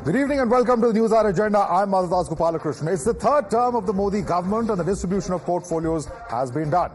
Good evening and welcome to the Newshour Agenda. I'm Madhavdas GK. It's the third term of the Modi government and the distribution of portfolios has been done.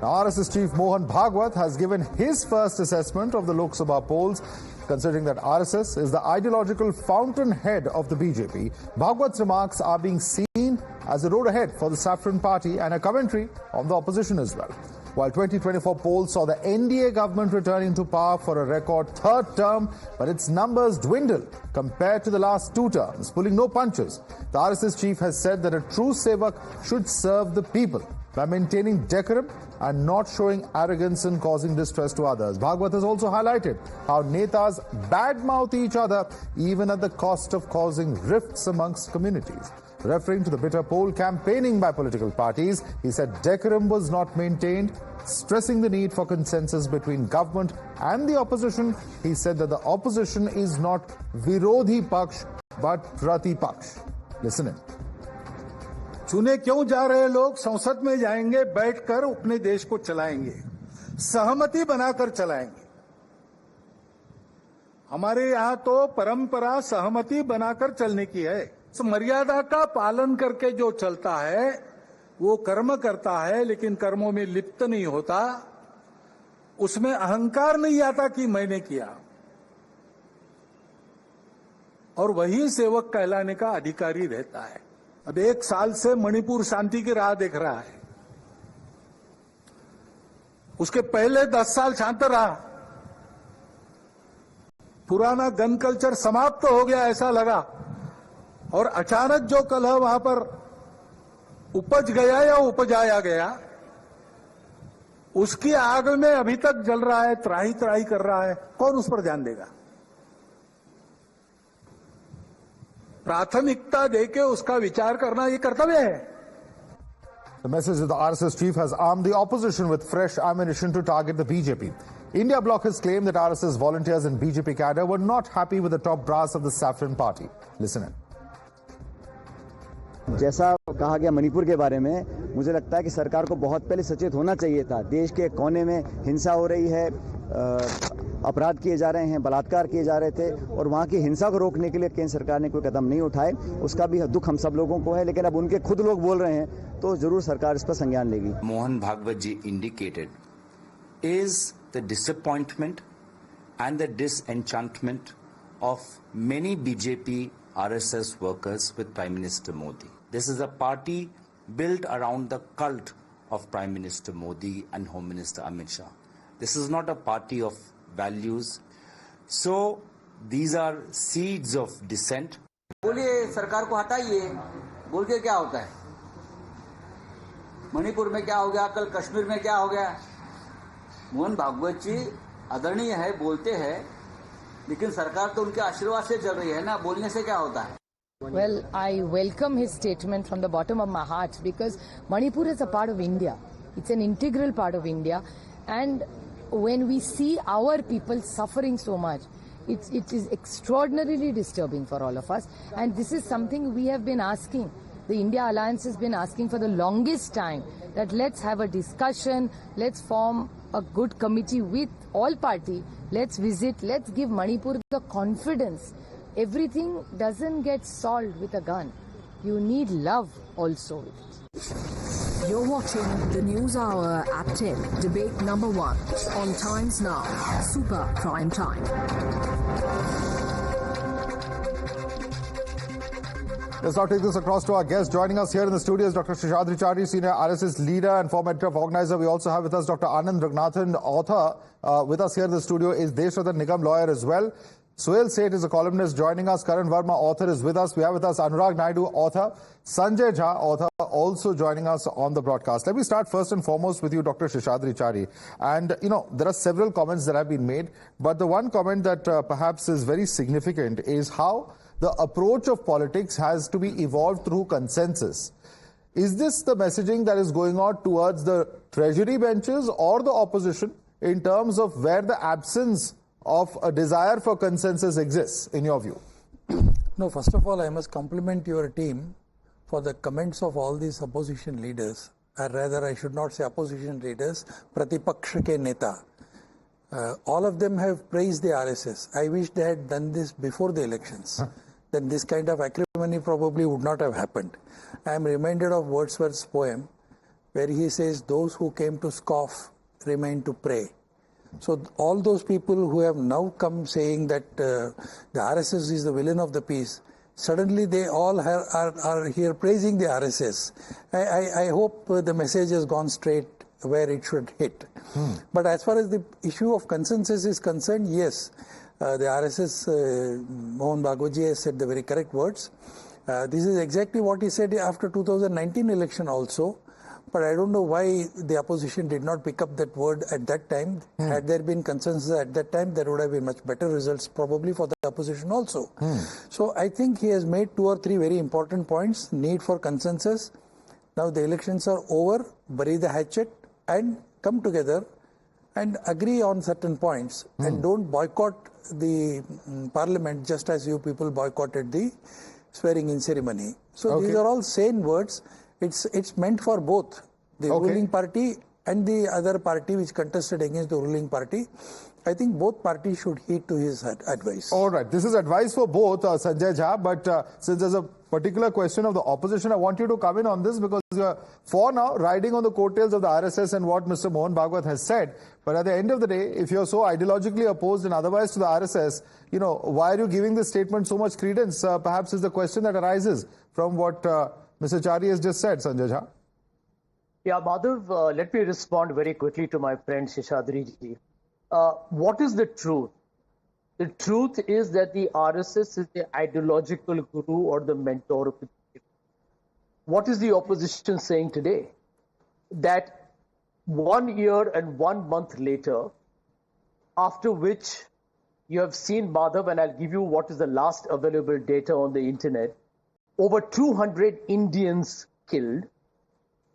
Now, RSS chief Mohan Bhagwat has given his first assessment of the Lok Sabha polls. Considering that RSS is the ideological fountainhead of the BJP, Bhagwat's remarks are being seen as a road ahead for the Saffron Party and a commentary on the opposition as well. While 2024 polls saw the NDA government returning to power for a record third term, but its numbers dwindled compared to the last two terms, pulling no punches. The RSS chief has said that a true sevak should serve the people by maintaining decorum and not showing arrogance and causing distress to others. Bhagwat has also highlighted how netas badmouth each other even at the cost of causing rifts amongst communities. Referring to the bitter poll campaigning by political parties, he said decorum was not maintained, stressing the need for consensus between government and the opposition. He said that the opposition is not virodhi paksh but pratipaksh. Listen in. चुने क्यों जा रहे लोग? संसद में जाएंगे, बैठकर अपने देश को चलाएंगे, सहमति बनाकर चलाएंगे। हमारे यहाँ तो परंपरा सहमति बनाकर चलने की है। मर्यादा का पालन करके जो चलता है वो कर्म करता है, लेकिन कर्मों में लिप्त नहीं होता, उसमें अहंकार नहीं आता कि मैंने किया, और वही सेवक कहलाने का अधिकारी रहता है। अब 1 साल से मणिपुर शांति की राह देख रहा है, उसके पहले 10 साल शांत रहा, पुराना गन कल्चर समाप्त हो गया ऐसा लगा, और अचानक जो कलह वहां पर उपज गया या उपजाया गया, उसकी आग में अभी तक जल रहा है, त्राही त्राही कर रहा है। कौन उस पर ध्यान देगा? प्राथमिकता देके उसका विचार करना ये कर्तव्य है। The message of the RSS chief has armed the opposition with fresh ammunition to target the BJP. India bloc has claimed that RSS volunteers and BJP cadre were not happy with the top brass of the Saffron Party. Listen in. जैसा कहा गया मणिपुर के बारे में, मुझे लगता है कि सरकार को बहुत पहले सचेत होना चाहिए था। देश के कोने में हिंसा हो रही है, अपराध किए जा रहे हैं, बलात्कार किए जा रहे थे, और वहाँ की हिंसा को रोकने के लिए केंद्र सरकार ने कोई कदम नहीं उठाए। उसका भी दुख हम सब लोगों को है, लेकिन अब उनके खुद लोग बोल रहे हैं तो जरूर सरकार इस पर संज्ञान लेगी। Mohan Bhagwat ji indicated is the disappointment and the disenchantment of many BJP RSS workers with Prime Minister Modi. This is a party built around the cult of Prime Minister Modi and Home Minister Amit Shah. This is not a party of values. So these are seeds of dissent. बोलिए सरकार को हटाइए, बोल के क्या होता है? मणिपुर में क्या हो गया, कल कश्मीर में क्या हो गया? मोहन भागवत जी आदरणीय है, बोलते हैं, लेकिन सरकार तो उनके आशीर्वाद से चल रही है ना, बोलने से क्या होता है? Well, I welcome his statement from the bottom of my heart, because Manipur is a part of India. It's an integral part of India, and when we see our people suffering so much, it is extraordinarily disturbing for all of us, and this is something we have been asking. The India Alliance has been asking for the longest time that let's have a discussion, let's form a good committee with all party, let's visit, let's give Manipur the confidence. Everything doesn't get solved with a gun. You need love also with it. You're watching the News Hour at 10, debate number 1 on Times Now, Super Prime Time. Let's now take this across to our guest. Joining us here in the studio is Dr. Seshadri Chari, senior RSS leader and former editor of Organizer. We also have with us Dr. Anand Ragnathan, author. With us here in the studio is Deshrathan Nigam, lawyer as well. Suhail Seth is a columnist joining us. Karan Verma, author, is with us. We have with us Anurag Naidu, author. Sanjay Jha, author, also joining us on the broadcast. Let me start first and foremost with you, Dr. Seshadri Chari. And, you know, there are several comments that have been made, but the one comment that perhaps is very significant is how the approach of politics has to be evolved through consensus. Is this the messaging that is going on towards the treasury benches or the opposition in terms of where the absence of a desire for consensus exists, in your view? No, first of all, I must compliment your team for the comments of all these opposition leaders, or rather I should not say opposition leaders, Pratipaksha ke neta. all of them have praised the RSS. I wish they had done this before the elections. Then this kind of acrimony probably would not have happened. I am reminded of Wordsworth's poem where he says, those who came to scoff remain to pray. So all those people who have now come saying that the RSS is the villain of the piece, suddenly they all are here praising the RSS. I hope the message has gone straight where it should hit. But as far as the issue of consensus is concerned, yes, the RSS, Mohan Bhagwat has said the very correct words. This is exactly what he said after 2019 election also. But I don't know why the opposition did not pick up that word at that time. Had there been consensus at that time, there would have been much better results probably for the opposition also. So I think he has made 2 or 3 very important points. Need for consensus. Now the elections are over, bury the hatchet and come together and agree on certain points and don't boycott the parliament just as you people boycotted the swearing in ceremony. So these are all sane words. It's meant for both the ruling party and the other party which contested against the ruling party. I think both parties should heed to his advice. All right. This is advice for both, Sanjay Jha. But since there's a particular question of the opposition, I want you to come in on this because you're for now riding on the coattails of the RSS and what Mr. Mohan Bhagwat has said. But at the end of the day, if you're so ideologically opposed and otherwise to the RSS, you know, why are you giving this statement so much credence? Perhaps is the question that arises from what Mr. Chari has just said, Sanjay Jha. Yeah, Madhav, let me respond very quickly to my friend Seshadri ji. What is the truth? The truth is that the RSS is the ideological guru or the mentor of the people. What is the opposition saying today? That 1 year and 1 month later, after which you have seen, Madhav, and I'll give you what is the last available data on the internet, over 200 Indians killed,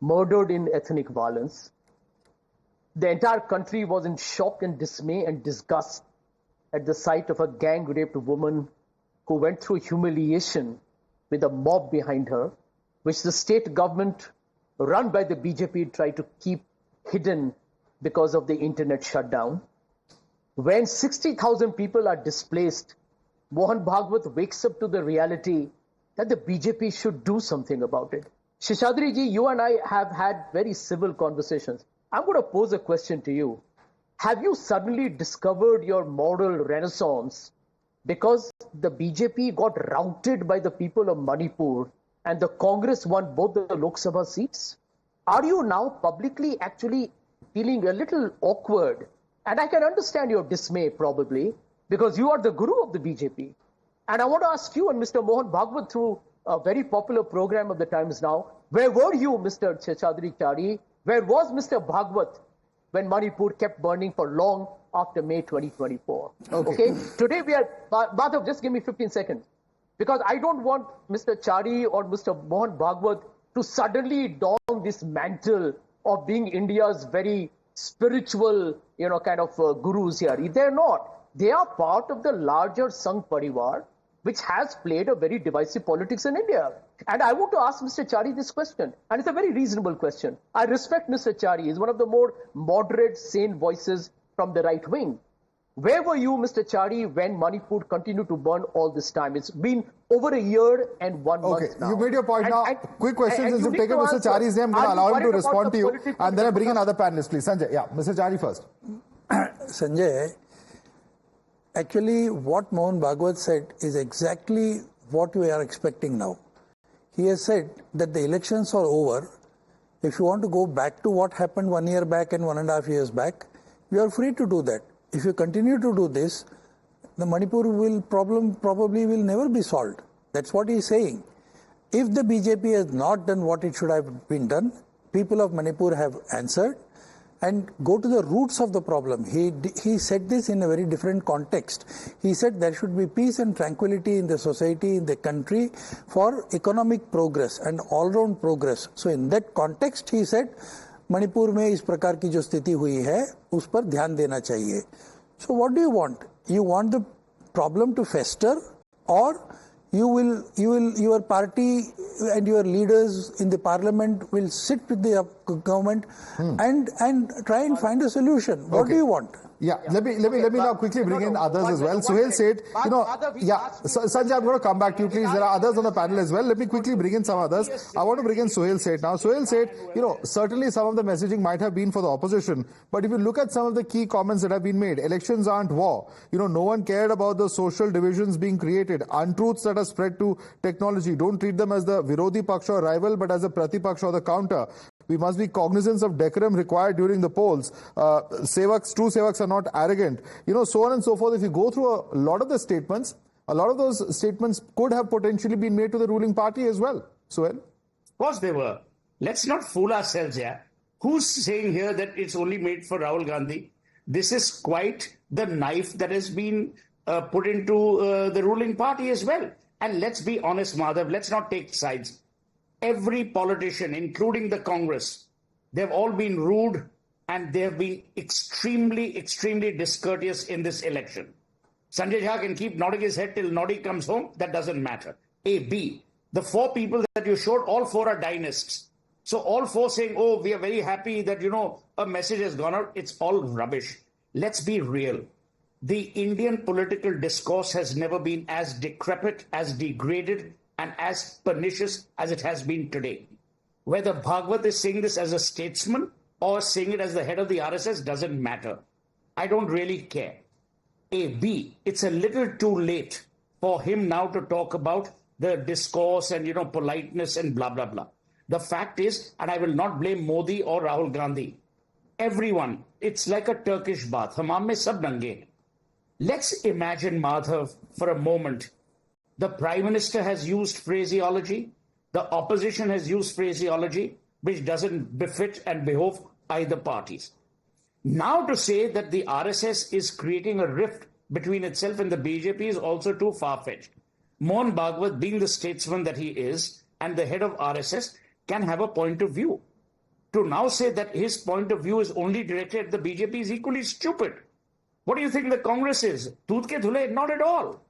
murdered in ethnic violence. The entire country was in shock and dismay and disgust at the sight of a gang-raped woman who went through humiliation with a mob behind her, which the state government run by the BJP tried to keep hidden because of the internet shutdown. When 60,000 people are displaced, Mohan Bhagwat wakes up to the reality that the BJP should do something about it. Seshadri ji, you and I have had very civil conversations. I'm going to pose a question to you. Have you suddenly discovered your moral renaissance because the BJP got routed by the people of Manipur and the Congress won both the Lok Sabha seats? Are you now publicly actually feeling a little awkward? And I can understand your dismay probably because you are the guru of the BJP. And I want to ask you and Mr. Mohan Bhagwat through a very popular program of the Times Now, where were you, Mr. Seshadri Chari? Where was Mr. Bhagwat when Manipur kept burning for long after May 2024? Okay. Today we are, Madhav, just give me 15 seconds. Because I don't want Mr. Chari or Mr. Mohan Bhagwat to suddenly don this mantle of being India's very spiritual, kind of gurus here. They're not. They are part of the larger Sangh Parivar, which has played a very divisive politics in India. And I want to ask Mr. Chari this question, and it's a very reasonable question. I respect Mr. Chari. He's one of the more moderate, sane voices from the right wing. Where were you, Mr. Chari, when Manipur continued to burn all this time? It's been over a year and 1 month now. You made your point now. Quick question, since you've taken Mr. Chari's name, I'm going to allow him to respond to you. And then I bring another panelist, please. Sanjay, Mr. Chari first. Sanjay, actually what Mohan Bhagwat said is exactly what we are expecting now. He has said that the elections are over. If you want to go back to what happened 1 year back and 1.5 years back, you are free to do that. If you continue to do this, the Manipur problem probably will never be solved. That's what he is saying. If the BJP has not done what it should have been done, people of Manipur have answered and go to the roots of the problem. He said this in a very different context. He said there should be peace and tranquility in the society, in the country for economic progress and all-round progress. So in that context, he said, Manipur में इस प्रकार की जो स्थिति हुई है उस पर ध्यान देना चाहिए. So what do you want? You want the problem to fester, or your party and your leaders in the parliament will sit with the government and try and find a solution. What do you want? Yeah, let me now quickly bring in others as well. Suhail said, Sanjay, I'm going to come back to you, please. There are others on the panel as well. Let me quickly bring in some others. I want to bring in Suhail said now. Suhail said, certainly some of the messaging might have been for the opposition, but if you look at some of the key comments that have been made, elections aren't war. No one cared about the social divisions being created, untruths that are spread to technology. Don't treat them as the Virodhi Paksha or rival, but as a Pratipaksha or the counter. We must be cognizant of decorum required during the polls. Sevaks, true sevaks are not arrogant. So on and so forth. If you go through a lot of the statements, a lot of those statements could have potentially been made to the ruling party as well. Suhail? Of course they were. Let's not fool ourselves here. Who's saying here that it's only made for Rahul Gandhi? This is quite the knife that has been put into the ruling party as well. And let's be honest, Madhav, let's not take sides. Every politician, including the Congress, they've all been rude and they've been extremely, extremely discourteous in this election. Sanjay Jha can keep nodding his head till Noddy comes home. That doesn't matter. A, B, the 4 people that you showed, all 4 are dynasts. So all 4 saying, oh, we are very happy that, a message has gone out. It's all rubbish. Let's be real. The Indian political discourse has never been as decrepit, as degraded, and as pernicious as it has been today. Whether Bhagwat is saying this as a statesman or saying it as the head of the RSS doesn't matter. I don't really care. A, B, it's a little too late for him now to talk about the discourse and, politeness and blah, blah, blah. The fact is, and I will not blame Modi or Rahul Gandhi, everyone, it's like a Turkish bath. Hamam mein sab nange. Let's imagine, Madhav, for a moment, the Prime Minister has used phraseology, the opposition has used phraseology, which doesn't befit and behove either parties. Now to say that the RSS is creating a rift between itself and the BJP is also too far-fetched. Mohan Bhagwat, being the statesman that he is and the head of RSS, can have a point of view. To now say that his point of view is only directed at the BJP is equally stupid. What do you think the Congress is? Doodh ke dhule? Not at all.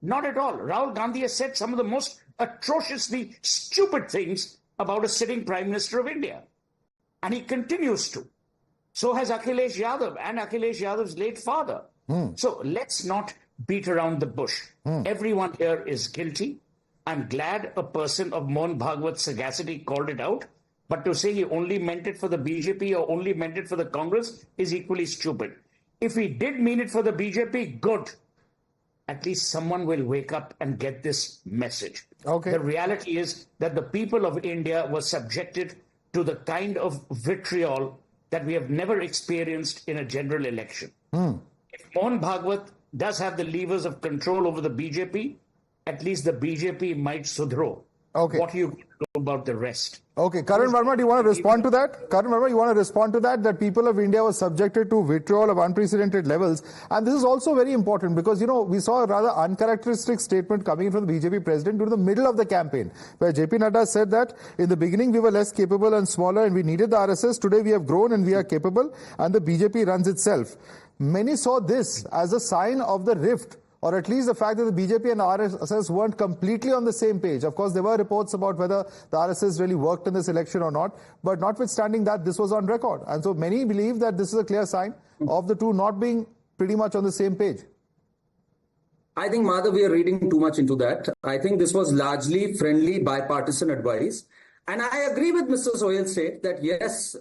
Not at all. Rahul Gandhi has said some of the most atrociously stupid things about a sitting Prime Minister of India. And he continues to. So has Akhilesh Yadav and Akhilesh Yadav's late father. So let's not beat around the bush. Everyone here is guilty. I'm glad a person of Mohan Bhagwat's sagacity called it out. But to say he only meant it for the BJP or only meant it for the Congress is equally stupid. If he did mean it for the BJP, good. At least someone will wake up and get this message. Okay. The reality is that the people of India were subjected to the kind of vitriol that we have never experienced in a general election. If Mohan Bhagwat does have the levers of control over the BJP, at least the BJP might sudhro. Okay. What do you know about the rest? Okay, Karan Verma, do you want to respond to that? Karan Verma, you want to respond to that people of India were subjected to vitriol of unprecedented levels. And this is also very important because, we saw a rather uncharacteristic statement coming in from the BJP president during the middle of the campaign, where JP Nadda said that in the beginning we were less capable and smaller and we needed the RSS. Today we have grown and we are capable and the BJP runs itself. Many saw this as a sign of the rift, or at least the fact that the BJP and RSS weren't completely on the same page. Of course, there were reports about whether the RSS really worked in this election or not, but notwithstanding that, this was on record. And so many believe that this is a clear sign of the two not being pretty much on the same page. I think, Madhav, we are reading too much into that. I think this was largely friendly, bipartisan advice. And I agree with Mr. Sohail said that, yes,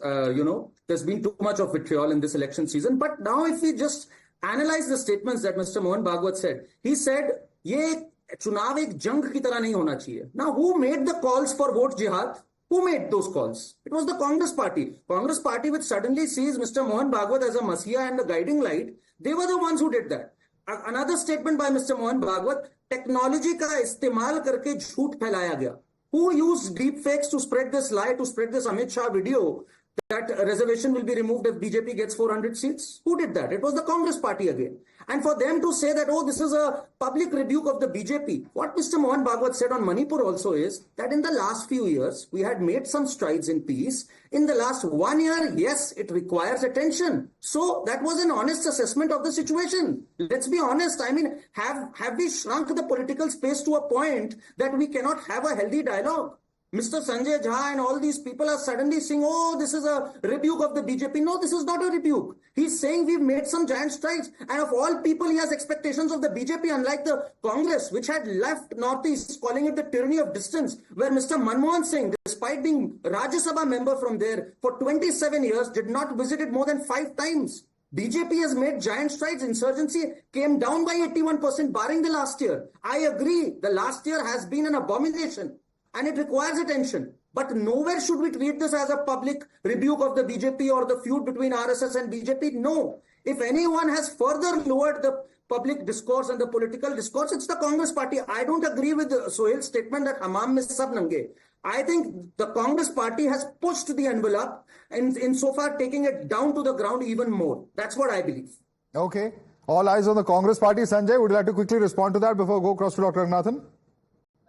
there's been too much of vitriol in this election season. But now if we just analyze the statements that Mr. Mohan Bhagwat said. He said, "Ye chunav ek jang ki tarah nahi hona chahiye." Now, who made the calls for vote jihad? Who made those calls? It was the Congress party. Congress party, which suddenly sees Mr. Mohan Bhagwat as a messiah and a guiding light, they were the ones who did that. Another statement by Mr. Mohan Bhagwat, technology ka istemal karke jhoot phailaya gaya. Who used deepfakes to spread this lie, to spread this Amit Shah video that a reservation will be removed if BJP gets 400 seats? Who did that? It was the Congress party again. And for them to say that, oh, this is a public rebuke of the BJP. What Mr. Mohan Bhagwat said on Manipur also is that in the last few years, we had made some strides in peace. In the last 1 year, yes, it requires attention. So that was an honest assessment of the situation. Let's be honest. I mean, have we shrunk the political space to a point that we cannot have a healthy dialogue? Mr. Sanjay Jha and all these people are suddenly saying, oh, this is a rebuke of the BJP. No, this is not a rebuke. He's saying we've made some giant strides. And of all people, he has expectations of the BJP, unlike the Congress, which had left Northeast, calling it the tyranny of distance, where Mr. Manmohan Singh, despite being Rajya Sabha member from there for 27 years, did not visit it more than 5 times. BJP has made giant strides. Insurgency came down by 81%, barring the last year. I agree. The last year has been an abomination and it requires attention. But nowhere should we treat this as a public rebuke of the BJP or the feud between RSS and BJP. No. If anyone has further lowered the public discourse and the political discourse, it's the Congress party. I don't agree with Sohail's statement that Hammam mein sab nange. I think the Congress party has pushed the envelope and in so far taking it down to the ground even more. That's what I believe. Okay. All eyes on the Congress party. Sanjay, would you like to quickly respond to that before we go across to Dr. Ranganathan?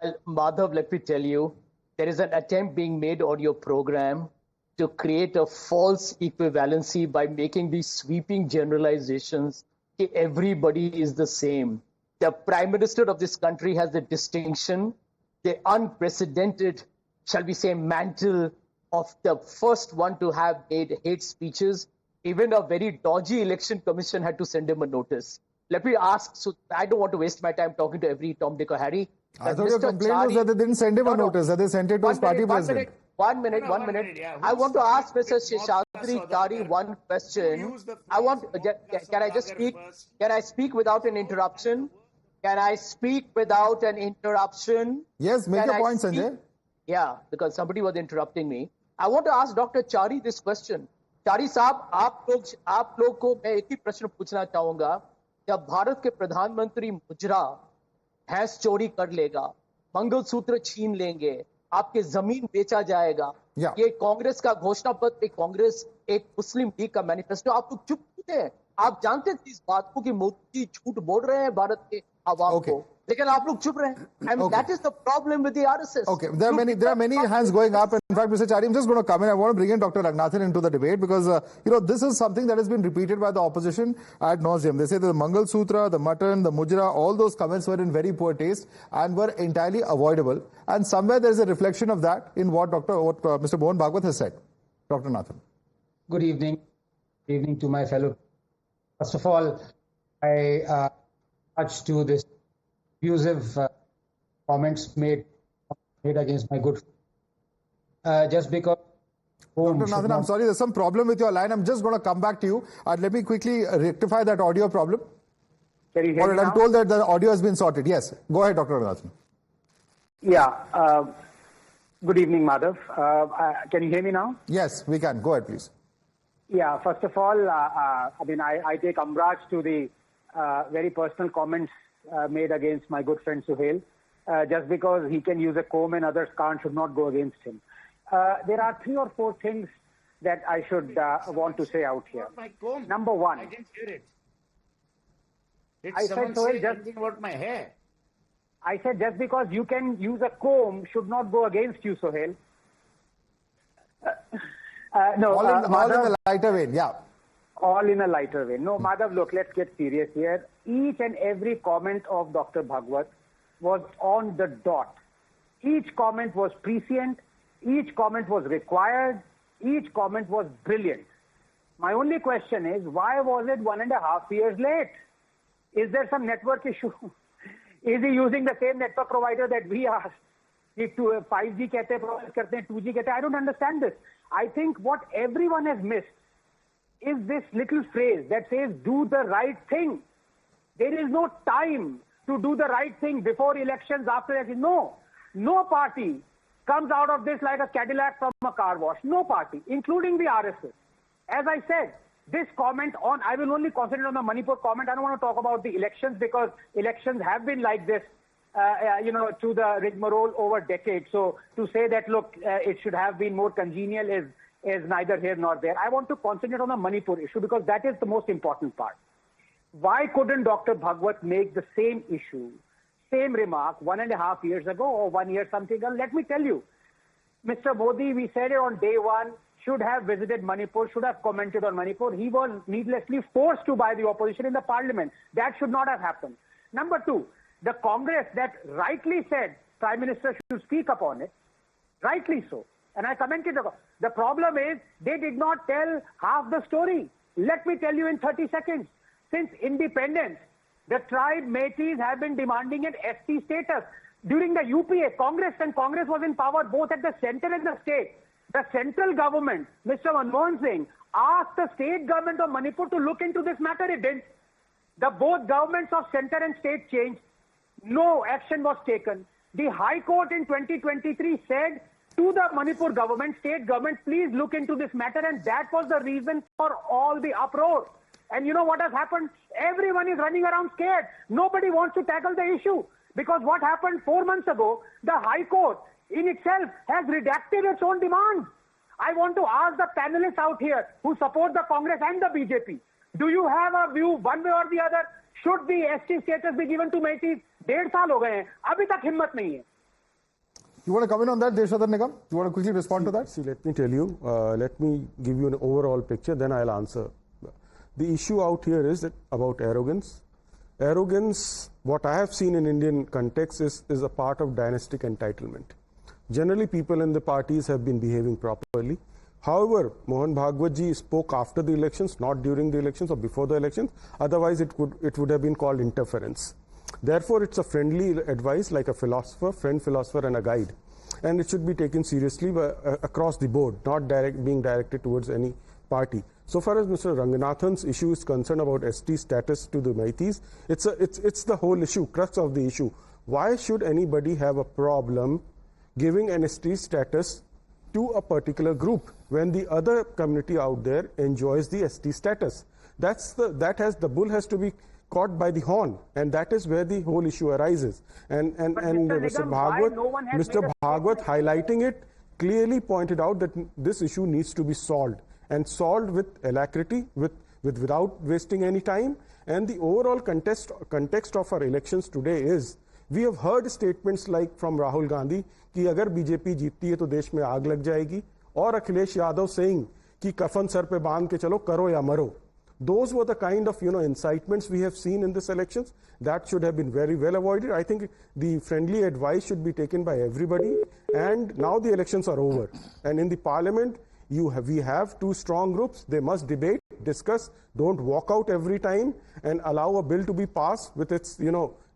Well, Madhav, let me tell you, there is an attempt being made on your program to create a false equivalency by making these sweeping generalizations. Everybody is the same. The Prime Minister of this country has the distinction, the unprecedented, shall we say, mantle of the first one to have made hate speeches. Even a very dodgy election commission had to send him a notice. Let me ask, so I don't want to waste my time talking to every Tom, Dick or Harry. I thought your complaint was that they didn't send him a notice, that they sent it to his party president. One minute. Yeah. I want to ask Mr. Sheshadri Tari one question. Can I just speak? Can I speak without an interruption? Can I speak without an interruption? Yes, make your point, Sanjay. Yeah, because somebody was interrupting me. I want to ask Dr. Chari this question. Chari साहब, आप लोग को मैं एक ही प्रश्न पूछना चाहूंगा. जब भारत के प्रधानमंत्री मुजरा भैंस चोरी कर लेगा, मंगलसूत्र छीन लेंगे, आपके जमीन बेचा जाएगा, ये कांग्रेस का घोषणा पत्र, कांग्रेस एक मुस्लिम लीग का मैनिफेस्टो, आप लोग चुप क्यों थे? आप जानते थे इस बात को कि मोदी झूठ बोल रहे हैं भारत के आवाम को, लेकिन आप लोग चुप रहे. And that is the problem with the RSS. Okay, there are many hands going up. In fact, Mr. Chari, I'm just going to come in. I want to bring in Dr. Ranganathan into the debate because, this is something that has been repeated by the opposition ad nauseum. They say that the Mangal Sutra, the mutton, the mujra, all those comments were in very poor taste and were entirely avoidable. And somewhere there is a reflection of that in what Mr. Mohan Bhagwat has said. Dr. Nathan. Good evening. Good evening to my fellow. First of all, I touch to this abusive comments made against my good just because Dr. Nathan, I'm sorry, there's some problem with your line. I'm just going to come back to you. Let me quickly rectify that audio problem. Can you hear me now? I'm told that the audio has been sorted. Yes. Go ahead, Dr. Nathan. Yeah. Good evening, Madhav. Can you hear me now? Yes, we can. Go ahead, please. Yeah. First of all, I take umbrage to the very personal comments made against my good friend Sohail. Just because he can use a comb and others can't should not go against him. There are 3 or 4 things that I should want to say out here. Number one. I didn't hear it. Did I someone said, Sohail, say something about my hair? I said just because you can use a comb should not go against you, Sohail. No, all in a lighter vein, yeah. All in a lighter vein. No, Madhav, look, let's get serious here. Each and every comment of Dr. Bhagwat was on the dot. Each comment was prescient. Each comment was required. Each comment was brilliant. My only question is, why was it 1.5 years late? Is there some network issue? Is he using the same network provider that we are? If 5G कहते हैं, 2G कहते हैं, I don't understand this. I think what everyone has missed is this little phrase that says, do the right thing. There is no time to do the right thing before elections, after elections. No party comes out of this like a Cadillac from a car wash. No party, including the RSS. As I said, this comment I will only concentrate on the Manipur comment. I don't want to talk about the elections because elections have been like this, to the rigmarole over decades. So to say that, look, it should have been more congenial is neither here nor there. I want to concentrate on the Manipur issue because that is the most important part. Why couldn't Dr. Bhagwat make the same issue, same remark 1.5 years ago or 1 year something ago? Let me tell you, Mr. Modi, we said it on day one, should have visited Manipur, should have commented on Manipur. He was needlessly forced to by the opposition in the parliament. That should not have happened. Number two, the Congress that rightly said Prime Minister should speak upon it, Rightly so. And I commented. The problem is they did not tell half the story. Let me tell you in 30 seconds. Since independence, the tribe Métis have been demanding an ST status. During the UPA, Congress was in power both at the center and the state. The central government, Mr. Manmohan Singh, asked the state government of Manipur to look into this matter. It didn't. Both governments of center and state changed. No action was taken. The High Court in 2023 said to the Manipur government, state government, please look into this matter, and that was the reason for all the uproar. And you know what has happened? Everyone is running around scared. Nobody wants to tackle the issue. Because what happened 4 months ago, the High Court in itself has redacted its own demands. I want to ask the panelists out here who support the Congress and the BJP, do you have a view one way or the other? Should the ST status be given to Métis? 1.5 साल हो गए हैं, अभी तक हिम्मत नहीं है. You want to come in on that, Deshadhar Nigam? You want to quickly respond to that? See, let me tell you, let me give you an overall picture, then I'll answer. The issue out here is that about arrogance. Arrogance, what I have seen in Indian context is a part of dynastic entitlement. Generally, people in the parties have been behaving properly. However, Mohan Bhagwat ji spoke after the elections, not during the elections or before the elections. Otherwise, it would have been called interference. Therefore, it's a friendly advice, like a philosopher, friend philosopher and a guide. And it should be taken seriously across the board, not being directed towards any party. So far as Mr. Ranganathan's issue is concerned about ST status to the Métis, it's the whole issue, crux of the issue. Why should anybody have a problem giving an ST status to a particular group when the other community out there enjoys the ST status? The bull has to be caught by the horn, and that is where the whole issue arises. And Mr. Bhagwat highlighting it clearly pointed out that this issue needs to be solved, and solved with alacrity, without wasting any time. And the overall context of our elections today is, we have heard statements like from Rahul Gandhi कि अगर BJP जीतती है तो देश में आग लग जाएगी, और अखिलेश यादव saying कि कफन सर पे बांध के चलो, करो या मरो. Those were the kind of incitements we have seen in this elections. That should have been very well avoided. I think the friendly advice should be taken by everybody. And now the elections are over, and in the parliament we have two strong groups. They must debate, discuss, don't walk out every time and allow a bill to be passed with its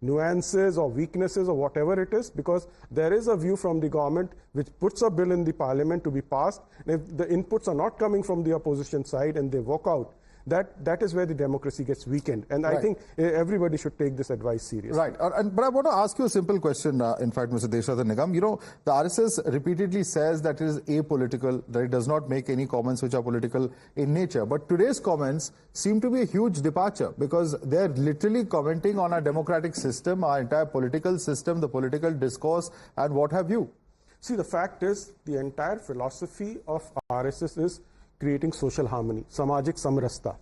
nuances or weaknesses or whatever it is, because there is a view from the government which puts a bill in the parliament to be passed, and if the inputs are not coming from the opposition side and they walk out, that is where the democracy gets weakened. And I think everybody should take this advice seriously. Right. But I want to ask you a simple question, in fact, Mr. Deshadhar Nigam. The RSS repeatedly says that it is apolitical, that it does not make any comments which are political in nature. But today's comments seem to be a huge departure, because they're literally commenting on our democratic system, our entire political system, the political discourse, and what have you. See, the fact is, the entire philosophy of RSS is creating social harmony, samajik samrasta.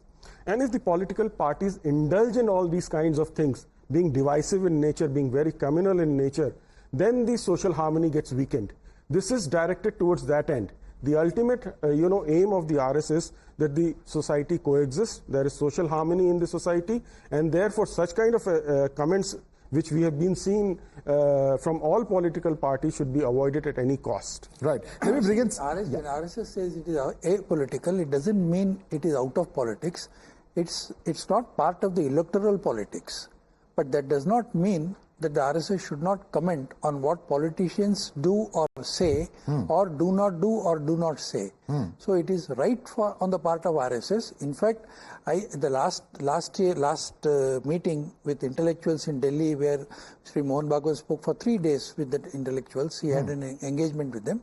And if the political parties indulge in all these kinds of things, being divisive in nature, being very communal in nature, then the social harmony gets weakened. This is directed towards that end. The ultimate, aim of the RSS that the society coexists, there is social harmony in the society, and therefore such kind of comments which we have been seeing from all political parties should be avoided at any cost. Right. Let me bring in... When RSS says it is apolitical, it doesn't mean it is out of politics. It's not part of the electoral politics. But that does not mean that the RSS should not comment on what politicians do or say, or do not do or do not say. So it is right on the part of RSS. In fact, the last meeting with intellectuals in Delhi, where Sri Mohan Bhagwat spoke for 3 days with the intellectuals, he had an engagement with them.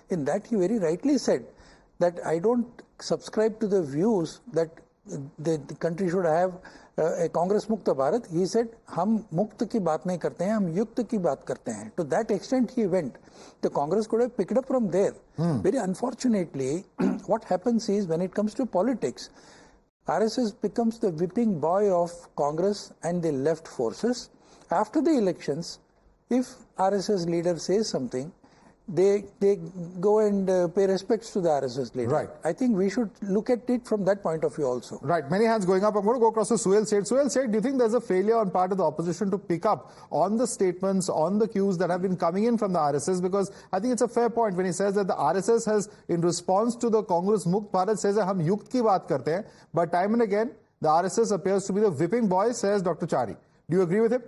In that, he very rightly said that I don't subscribe to the views that the country should have a Congress Mukta Bharat. He said, हम मुक्त की बात नहीं करते हैं, हम युक्त की बात करते हैं. To that extent he went. The Congress could have picked up from there. Very unfortunately, what happens is, when it comes to politics, RSS becomes the whipping boy of Congress and the left forces. After the elections, if RSS leader says something, they go and pay respects to the RSS leader. Right. I think we should look at it from that point of view also. Right. Many hands going up. I'm going to go across to Suhail Seth. Suhail Seth, do you think there's a failure on part of the opposition to pick up on the statements, on the cues that have been coming in from the RSS? Because I think it's a fair point when he says that the RSS has, in response to the Congress Mukt Bharat, says that hum yukt ki baat karte hain. But time and again, the RSS appears to be the whipping boy, says Dr. Chari. Do you agree with him?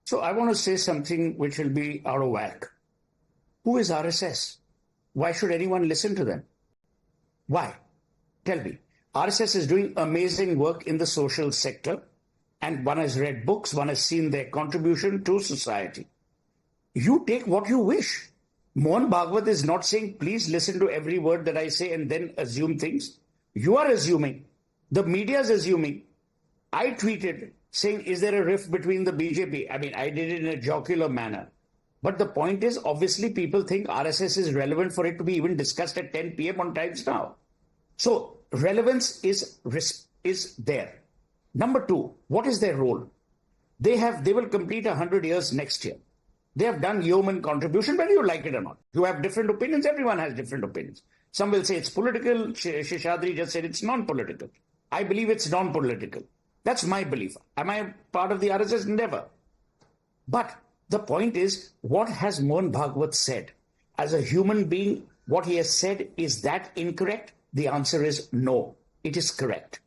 So I want to say something which will be out of whack. Who is RSS? Why should anyone listen to them? Why? Tell me. RSS is doing amazing work in the social sector, and one has read books, one has seen their contribution to society. You take what you wish. Mohan Bhagwat is not saying, please listen to every word that I say and then assume things. You are assuming. The media is assuming. I tweeted saying, is there a rift between the BJP? I mean, I did it in a jocular manner. But the point is, obviously, people think RSS is relevant for it to be even discussed at 10 p.m. on Times Now. So relevance is there. Number two, what is their role? They will complete 100 years next year. They have done yeoman contribution, whether you like it or not. You have different opinions. Everyone has different opinions. Some will say it's political. Sheshadri just said it's non-political. I believe it's non-political. That's my belief. Am I part of the RSS? Never. But the point is, what has Mohan Bhagwat said? As a human being, what he has said, is that incorrect? The answer is no, it is correct.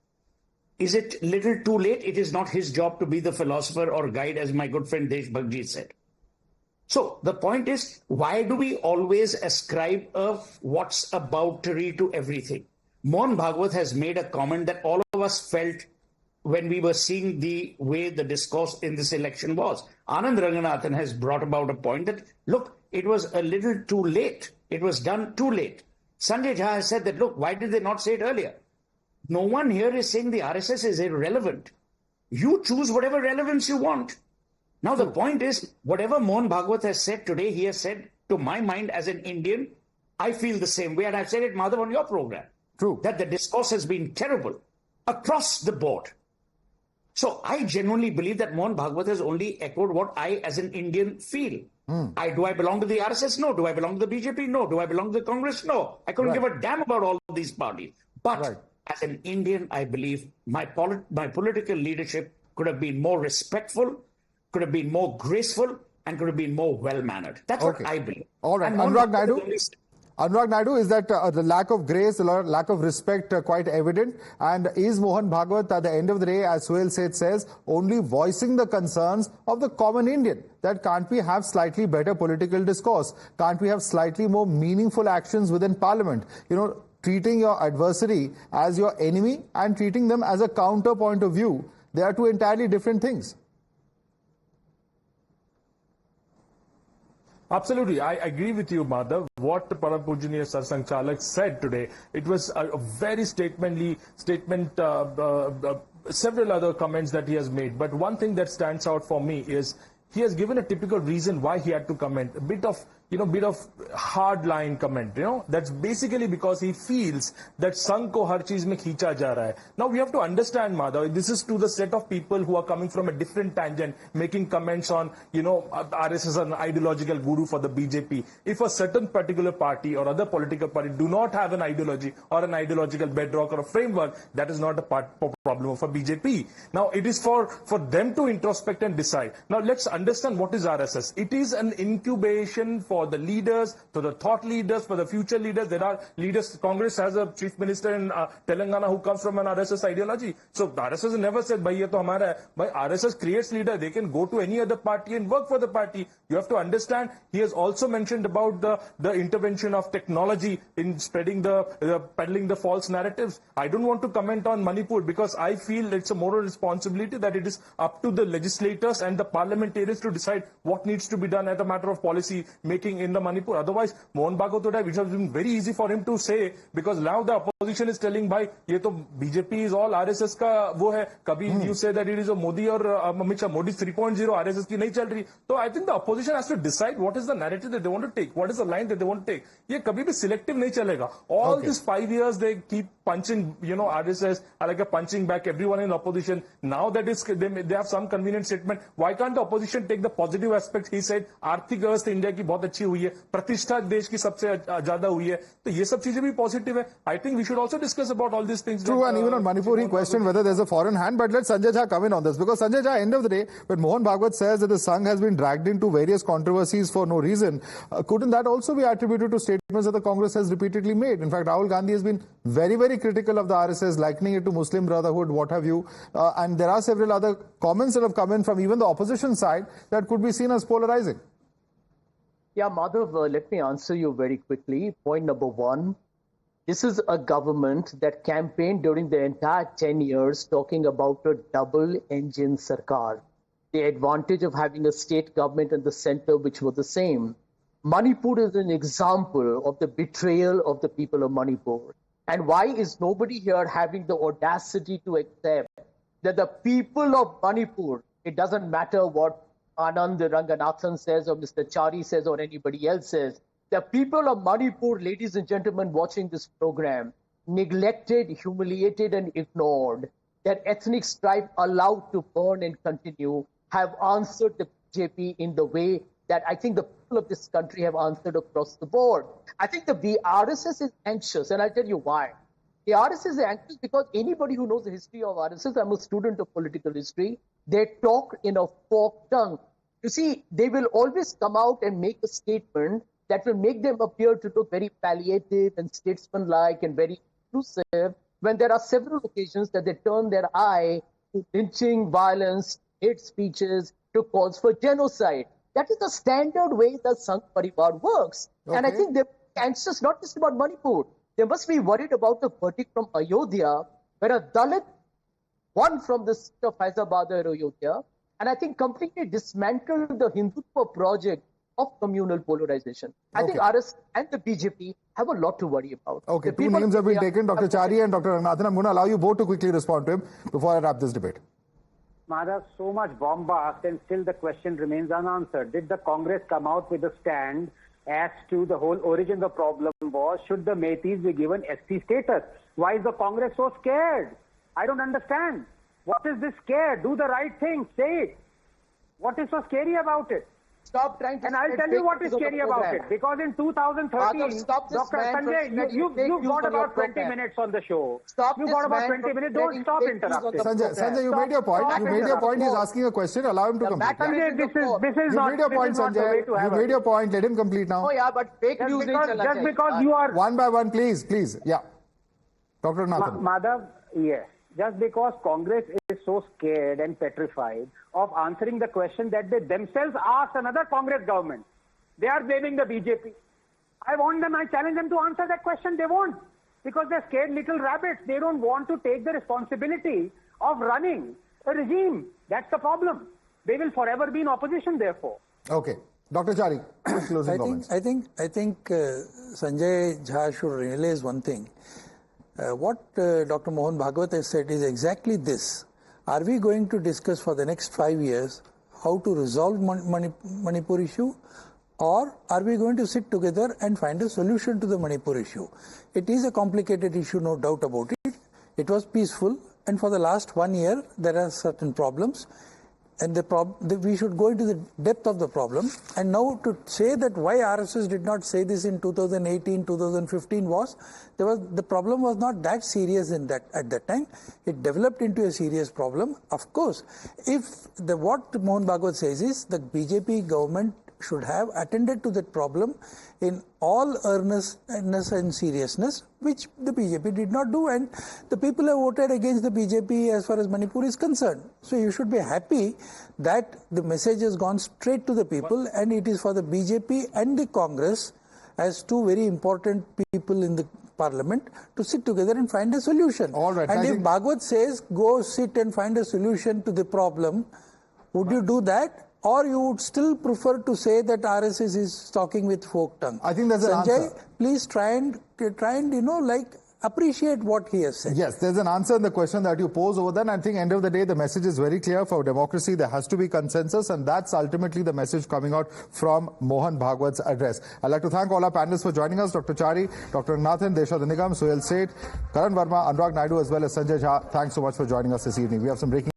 Is it little too late? It is not his job to be the philosopher or guide, as my good friend Deshbhagji said. So the point is, why do we always ascribe a what's aboutary to everything? Mohan Bhagwat has made a comment that all of us felt when we were seeing the way the discourse in this election was. Anand Ranganathan has brought about a point that, look, it was a little too late. It was done too late. Sanjay Jha has said that, look, why did they not say it earlier? No one here is saying the RSS is irrelevant. You choose whatever relevance you want. Now, the point is, whatever Mohan Bhagwat has said today, he has said, to my mind as an Indian, I feel the same way. And I've said it, Madhav, on your program. True. That the discourse has been terrible across the board. So I genuinely believe that Mohan Bhagwat has only echoed what I as an Indian feel. Do I belong to the RSS? No. Do I belong to the BJP? No. Do I belong to the Congress? No. I couldn't give a damn about all these parties. But as an Indian, I believe my political leadership could have been more respectful, could have been more graceful, and could have been more well-mannered. That's what I believe. All right. Anurag Naidu, is that the lack of grace, the lack of respect quite evident? And is Mohan Bhagwat, at the end of the day, as Suhail Seth says, only voicing the concerns of the common Indian? That can't we have slightly better political discourse? Can't we have slightly more meaningful actions within Parliament? You know, treating your adversary as your enemy and treating them as a counterpoint of view. They are two entirely different things. Absolutely. I agree with you, Madhav. What Param Pujaniya Sarsang Chalak said today, it was a very several other comments that he has made. But one thing that stands out for me is he has given a typical reason why he had to comment, a bit of hard line comment, that's basically because he feels that Sangh ko har cheez mein khicha ja raha hai. Now we have to understand, Madhav, this is to the set of people who are coming from a different tangent, making comments on, RSS is an ideological guru for the BJP. If a certain particular party or other political party do not have an ideology or an ideological bedrock or a framework, that is not a problem for BJP. Now it is for them to introspect and decide. Now let's understand what is RSS. It is an incubation for the leaders, for the thought leaders, for the future leaders. There are leaders. Congress has a chief minister in Telangana who comes from an RSS ideology. So RSS never said, "Bhai, ye to hamara hai." Bhai, RSS creates leader. They can go to any other party and work for the party. You have to understand. He has also mentioned about the intervention of technology in spreading peddling the false narratives. I don't want to comment on Manipur because I feel it's a moral responsibility that it is up to the legislators and the parliamentarians to decide what needs to be done as a matter of policy making in the Manipur. Otherwise, Mohan Bhagwat would have, which has been very easy for him to say, because now the opposition is telling, bhai, ye to BJP is all RSS ka wo hai. Kabhi you say that it is a Modi or Amit Shah, Modi 3.0, RSS ki nahi chal rahi. So I think the opposition has to decide what is the narrative that they want to take, what is the line that they want to take. Ye kabhi bhi selective nahi chalega. All these 5 years they keep punching, RSS, like a punching back everyone in opposition. Now that is, they have some convenient statement. Why can't the opposition take the positive aspects? He said, Arthik Vyavastha India ki bahut अच्छी हुई है, प्रतिष्ठा देश की सबसे ज्यादा हुई है, तो ये सब चीजें भी पॉजिटिव है. I think we should also discuss about all these things. True, and even on Manipur, he questioned whether there's a foreign hand. But let Sanjay Jha come in on this, because Sanjay Jha, end of the day, when Mohan Bhagwat says that the Sangh has been dragged into various controversies for no reason, couldn't that also be attributed to statements that the Congress has repeatedly made? In fact, Rahul Gandhi has been very, very critical of the RSS, likening it to Muslim Brotherhood, what have you. And there are several other comments that have come in from even the opposition side that could be seen as polarizing. Yeah, Madhav, let me answer you very quickly. Point number one, this is a government that campaigned during the entire 10 years talking about a double-engine Sarkar, the advantage of having a state government and the center which were the same. Manipur is an example of the betrayal of the people of Manipur. And why is nobody here having the audacity to accept that the people of Manipur, it doesn't matter what Anand Ranganathan says or Mr. Chari says or anybody else says, the people of Manipur, ladies and gentlemen watching this program, neglected, humiliated and ignored, that ethnic strife allowed to burn and continue, have answered the BJP in the way that I think the people of this country have answered across the board. I think the RSS is anxious, and I'll tell you why. The RSS is anxious because anybody who knows the history of RSS, I'm a student of political history, they talk in a forked tongue. You see, they will always come out and make a statement that will make them appear to look very palliative and statesmanlike and very inclusive, when there are several occasions that they turn their eye to lynching, violence, hate speeches, to calls for genocide. That is the standard way the Sangh Parivar works. Okay. And I think they're anxious not just about Manipur. They must be worried about the verdict from Ayodhya, where a Dalit won from the seat of Hyderabad or Ayodhya, and I think completely dismantled the Hindutva project of communal polarization. I think RS and the BJP have a lot to worry about. Okay, two names have been taken, Dr. Chari and Dr. Ranganathan. I'm going to allow you both to quickly respond to him before I wrap this debate. Madhav, so much bombast and still the question remains unanswered. Did the Congress come out with a stand as to the whole origin of the problem was, should the Meiteis be given SC status? Why is the Congress so scared? I don't understand. What is this scare? Do the right thing. Say it. What is so scary about it? Stop trying to... And I'll tell you what is scary about it. Because in 2013, Dr. Sanjay, you've got about 20 minutes on the show. You've got about 20 minutes. Don't stop interrupting. Sanjay, you made your point. You made your point. He's asking a question. Allow him to complete. Sanjay, this is not the way to have You made your point. Let him complete now. Oh, yeah, but fake news just because you are... One by one, please. Yeah. Dr. Nathan. Madhav, yes. Just because Congress is so scared and petrified of answering the question that they themselves asked another Congress government. They are blaming the BJP. I challenge them to answer that question. They won't. Because they're scared little rabbits. They don't want to take the responsibility of running a regime. That's the problem. They will forever be in opposition, therefore. Okay. Dr. Chari, closing comments. I think Sanjay Jha should realize one thing. What Dr. Mohan Bhagwat has said is exactly this. Are we going to discuss for the next 5 years how to resolve Manipur issue, or are we going to sit together and find a solution to the Manipur issue? It is a complicated issue, no doubt about it. It was peaceful, and for the last 1 year there are certain problems, and we should go into the depth of the problem. And now to say that why RSS did not say this in 2018, 2015 was the problem was not that serious at that time. It developed into a serious problem. Of course, what Mohan Bhagwat says is the BJP government should have attended to that problem in all earnestness and seriousness, which the BJP did not do, and the people have voted against the BJP as far as Manipur is concerned. So you should be happy that the message has gone straight to the people, and it is for the BJP and the Congress as two very important people in the parliament to sit together and find a solution. All right. And if Bhagwat says go sit and find a solution to the problem, would you do that? Or you would still prefer to say that RSS is talking with folk tongue? I think there's an answer. Please try and appreciate what he has said. Yes, there's an answer in the question that you pose over there. And I think end of the day, the message is very clear. For democracy, there has to be consensus. And that's ultimately the message coming out from Mohan Bhagwat's address. I'd like to thank all our panelists for joining us. Dr. Chari, Dr. Nathan, Desha Nigam, Sohail Seth, Karan Verma, Anurag Naidu, as well as Sanjay Jha. Thanks so much for joining us this evening. We have some breaking